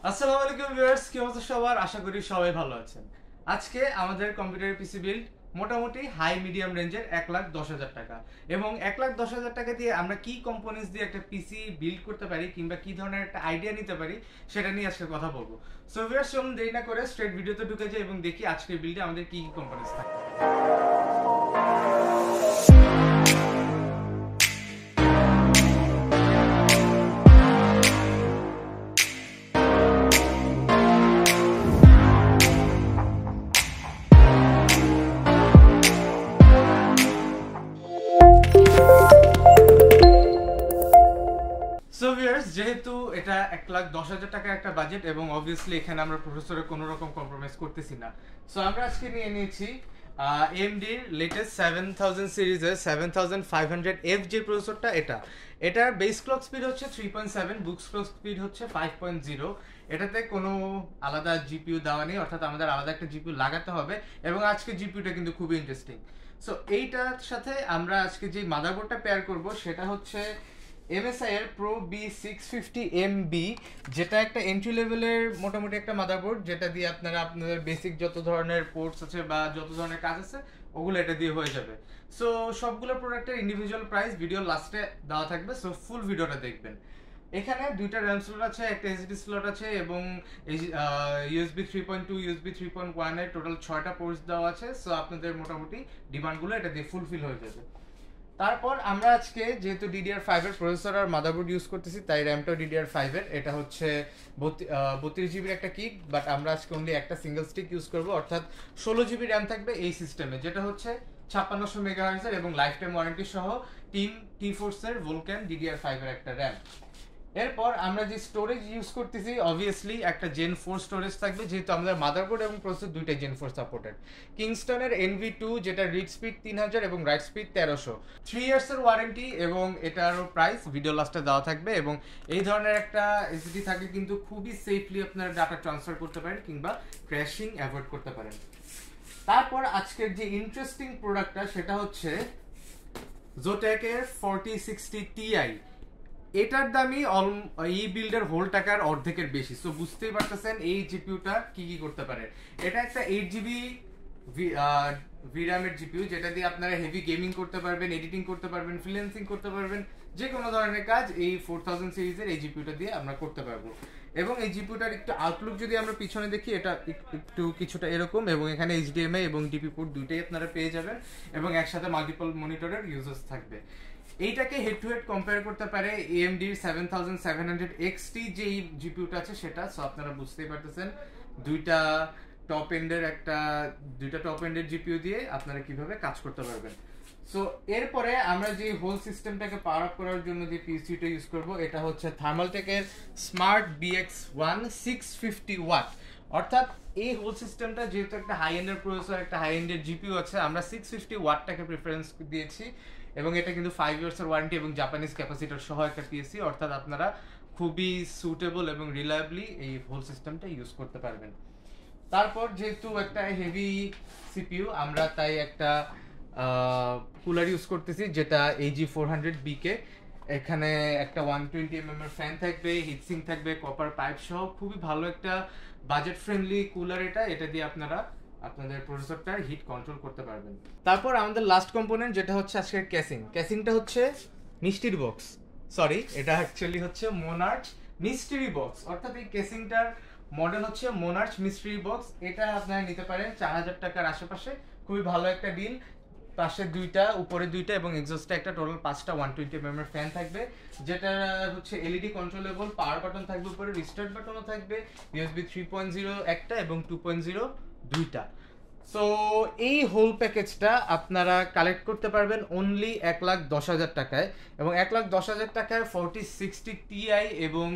আসসালামু আলাইকুম ভিউয়ার্স, কি অবস্থা সবার? আশা করি সবাই ভালো আছেন। আজকে আমাদের কম্পিউটার পিসি বিল্ড মোটামুটি হাই মিডিয়াম রেঞ্জের 1,10,000 টাকা, এবং 1,10,000 টাকা দিয়ে আমরা কি কম্পোনেন্টস দিয়ে একটা পিসি বিল্ড করতে পারি কিংবা কি ধরনের একটা আইডিয়া নিতে পারি সেটা নিয়ে আজকে কথা বলবো। সো ভিউয়ার্স, চলুন দেরি না করে স্ট্রেট ভিডিওতে ঢুকে যাই এবং দেখি আজকের বিল্ডে আমাদের কি কি কম্পোনেন্টস থাকে। সো ভিউয়ার্স, যেহেতু এটা 1,10,000 টাকা একটা বাজেট এবং অবভিয়াসলি এখানে আমরা প্রসেসরে কোনো রকম কম্প্রোমাইজ করতেছি না, সো আমরা আজকে নিয়ে নিয়েছি এএমডির লেটেস্ট 7000 সিরিজের 7500F যে প্রসেসরটা। এটার বেস ক্লক স্পিড হচ্ছে 3.7, বুকস ক্লক স্পিড হচ্ছে 5.0। এটাতে কোনো আলাদা জিপিইউ দেওয়া নেই, অর্থাৎ আমাদের আলাদা একটা জিপিইউ লাগাতে হবে। এবং আজকে জিপিইউটা কিন্তু খুবই ইন্টারেস্টিং। সো এইটার সাথে আমরা আজকে যে মাদারবোর্ডটা পেয়ার করব সেটা হচ্ছে MSI এর Pro B650MB, যেটা একটা এন্ট্রি লেভেলের মোটামুটি একটা মাদারবোর্ড, যেটা দিয়ে আপনারা আপনাদের বেসিক যত ধরনের পোর্টস আছে বা যত ধরনের কাজ আছে ওগুলো এটা দিয়ে হয়ে যাবে। সো সবগুলো প্রোডাক্টের ইন্ডিভিজুয়াল প্রাইস ভিডিও লাস্টে দেওয়া থাকবে, সো ফুল ভিডিওটা দেখবেন। এখানে দুইটা র্যাম স্লট আছে, একটা এসডি স্লট আছে এবং ইউএসবি 3.2 ইউএসবি 3.1 এর টোটাল 6টা পোর্টস দেওয়া আছে। সো আপনাদের মোটামুটি ডিমান্ডগুলো এটা দিয়ে ফুলফিল হয়ে যাবে। তারপর আমরা আজকে যেহেতু DDR5 এর প্রসেসর আর মাদারবোর্ড ইউজ করতেছি, তাই র্যামটাও DDR5 এর। এটা হচ্ছে 32 জিবির একটা কিক, বাট আমরা আজকে অনলি একটা সিঙ্গেল স্টিক ইউজ করব, অর্থাৎ 16 জিবি র্যাম থাকবে এই সিস্টেমে, যেটা হচ্ছে 5600 মেগাহার্টজ এর এবং লাইফ টাইম ওয়ারেন্টি সহ টিম টি4 এর ভোলক্যান DDR5 এর একটা র্যাম। এরপর আমরা যে স্টোরেজ ইউজ করতেছি অবভিয়াসলি একটা জেন 4 স্টোরেজ থাকবে, যেহেতু আমাদের মাদারবোর্ড এবং প্রসেসর দুইটাই জেন 4 সাপোর্টেড। কিংস্টনের NV2, যেটা রিড স্পিড 3000 এবং রাইট স্পিড 1300, 3 ইয়ার্স এর ওয়ারেন্টি, এবং এটারও প্রাইস ভিডিও লাস্টে দেওয়া থাকবে। এবং এই ধরনের একটা এসএসডি থাকলে কিন্তু খুবই সেফলি আপনারা ডাটা ট্রান্সফার করতে পারেন কিংবা ক্র্যাশিং অ্যাভয়েড করতে পারেন। তারপর আজকের যে ইন্টারেস্টিং প্রোডাক্টটা সেটা হচ্ছে জোটেকের 4060 Ti। এটার দামই এই বিল্ডের হোল টাকার অর্ধেকের বেশি। সো বুঝতেই পারতেছেন এই জিপিইউটা কি কি করতে পারে। এটা একটা 8 জিবি ভিরামের জিপিইউ, যেটা দিয়ে আপনারা হেভি গেমিং করতে পারবেন, এডিটিং করতে পারবেন, ফ্রিল্যান্সিং করতে পারবেন, যে কোনো ধরনের কাজ এই 4000 সিরিজের এই জিপিইউটা দিয়ে আমরা করতে পারবো। এবং এই জিপিইউটার একটু আউটলুক যদি আমরা পিছনে দেখি, এটা একটু কিছুটা এরকম, এবং এখানে HDMI এবং ডিপি পোর্ট দুইটাই আপনারা পেয়ে যাবেন, এবং একসাথে মাল্টিপল মনিটরের ইউজেস থাকবে। এইটাকে হেড টু হেড কম্পেয়ার করতে পারে AMD 7700 XT যে জিপিইউটা আছে সেটা। সো আপনারা বুঝতেই পারতেছেন দুইটা টপ এন্ডের জিপিইউ দিয়ে আপনারা কিভাবে কাজ করতে পারবেন। সো এরপরে আমরা যে হোল সিস্টেমটাকে পাওয়ার আপ করার জন্য যে পিসিটা ইউজ করব, এটা হচ্ছে থার্মালটেকের স্মার্ট BX1 650 ওয়াট। অর্থাৎ এই হোল সিস্টেমটা যেহেতু একটা হাই এন্ডের প্রসেসর, একটা হাই এন্ডের জিপিইউ আছে, আমরা 650 ওয়াটটাকে প্রেফারেন্স দিয়েছি। এবং এটা কিন্তু 5 ইয়ার্সের ওয়ারেন্টি এবং জাপানিজ ক্যাপাসিটর সহ একটা পিএসসি, অর্থাৎ আপনারা খুবই সুটেবল এবং রিলায়েবলি এই হোল সিস্টেমটা ইউজ করতে পারবেন। তারপর যেহেতু একটা হেভি সিপিইউ, আমরা তাই একটা কুলার ইউজ করতেছি, যেটা AG400BK। এখানে একটা 120mm এর ফ্যান থাকবে, হিটসিঙ্ক থাকবে, কপার পাইপ সহ খুবই ভালো একটা বাজেট ফ্রেন্ডলি কুলার। এটা দিয়ে আপনারা আপনাদের প্রসেসরটা হিট কন্ট্রোল করতে পারবেন। তারপর আমাদের লাস্ট কম্পোনেন্ট যেটা হচ্ছে আজকের ক্যাসিংটা হচ্ছে মিস্ট্রি বক্স। সরি, এটা অ্যাকচুয়ালি হচ্ছে মোনার্চ মিস্ট্রি বক্স, অর্থাৎ এই কেসিংটার মডেল হচ্ছে মোনার্চ মিস্ট্রি বক্স। এটা আপনারা নিতে পারেন 4000 টাকার আশেপাশে, খুবই ভালো একটা ডিল। পাশে দুইটা, উপরে দুইটা এবং এক্সস্টে একটা, টোটাল 5টা 120mm এর ফ্যান থাকবে, যেটা হচ্ছে LED কন্ট্রোলেবল, পাওয়ার বাটন থাকবে উপরে, রিস্টার্ট বাটনও থাকবে, USB 3.0 একটা এবং 2.0 দুইটা। সো এই হোল প্যাকেজটা আপনারা কালেক্ট করতে পারবেন অনলি 1,10,000 টাকায়, এবং 1,10,000 টাকায় 4060 Ti এবং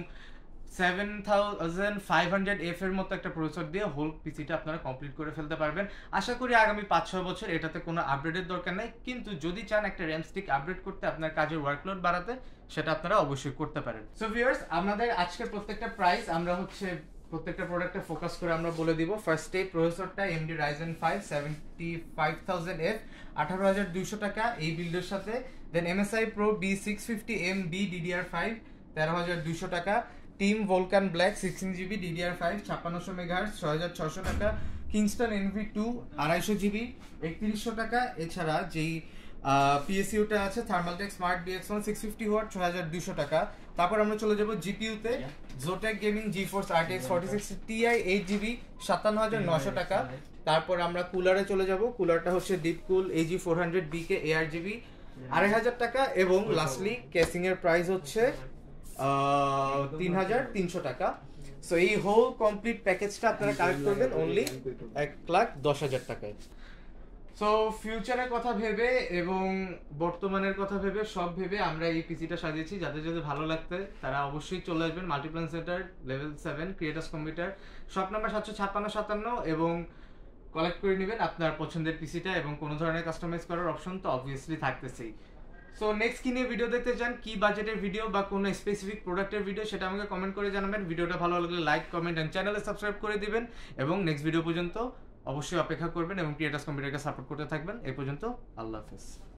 7500F এর মতো একটা প্রসেসর দিয়ে হোল পিসিটা আপনারা কমপ্লিট করে ফেলতে পারবেন। আশা করি আগামী 5-6 বছর এটাতে কোনো আপডেটের দরকার নাই, কিন্তু যদি চান একটা র্যাম স্টিক আপডেট করতে, আপনার কাজের ওয়ার্কলোড বাড়াতে, সেটা আপনারা অবশ্যই করতে পারেন। সো ভিউয়ার্স, আমাদের আজকের প্রত্যেকটা প্রাইস আমরা হচ্ছে প্রত্যেকটা প্রোডাক্টে ফোকাস করে আমরা বলে দিব। ফার্স্টে প্রসেসরটা AMD Ryzen 5 75000F 18,200 টাকা এই বিল্ডের সাথে। দেন MSI Pro B650MB DDR5 13,200 টাকা। Team Vulcan black 16GB DDR5 5600 megahertz 6600 টাকা, কিংস্টন NV2 250 জিবি 3100 টাকা। এছাড়া যেই পিএসইউটা আছে থার্মালটেক স্মার্ট BX1 650 ওয়াট 6200 টাকা। তারপর আমরা চলে যাব জিপিইউতে, জোটেক gaming GeForce RTX 4060 Ti 8GB 57900 টাকা। তারপর আমরা কুলারে চলে যাব, কুলারটা হচ্ছে ডিপকুল AG400BK ARGB 2500 টাকা। এবং লাস্টলি কেসিং এর প্রাইস হচ্ছে 3300 টাকা। সো এই হোল কমপ্লিট প্যাকেজটা আপনারা কালেক্ট করবেন অনলি 1,10,000 টাকায়। সো ফিউচারের কথা ভেবে এবং বর্তমানের কথা ভেবে সব ভেবে আমরা এই পিসিটা সাজিয়েছি। যাদের যাদের ভালো লাগতে তারা অবশ্যই চলে আসবেন Multiplan centre level 7 creators computer, shop number 75657 এবং কালেক্ট করে নেবেন আপনার পছন্দের পিসিটা। এবং কোনো ধরনের কাস্টমাইজ করার অপশন তো অবভিয়াসলি থাকতেছেই। সো নেক্সট কি নিয়ে ভিডিও দেখতে চান, কি বাজেটের ভিডিও বা কোনো স্পেসিফিক প্রোডাক্টের ভিডিও, সেটা আমাকে কমেন্ট করে জানাবেন। ভিডিওটা ভালো লাগলে লাইক, কমেন্ট এন্ড চ্যানেলে সাবস্ক্রাইব করে দিবেন। এবং নেক্সট ভিডিও পর্যন্ত অবশ্যই অপেক্ষা করবেন এবং ক্রিয়েটার্স কম্পিউটারকে সাপোর্ট করতে থাকবেন। এই পর্যন্ত আল্লাহ হাফেজ।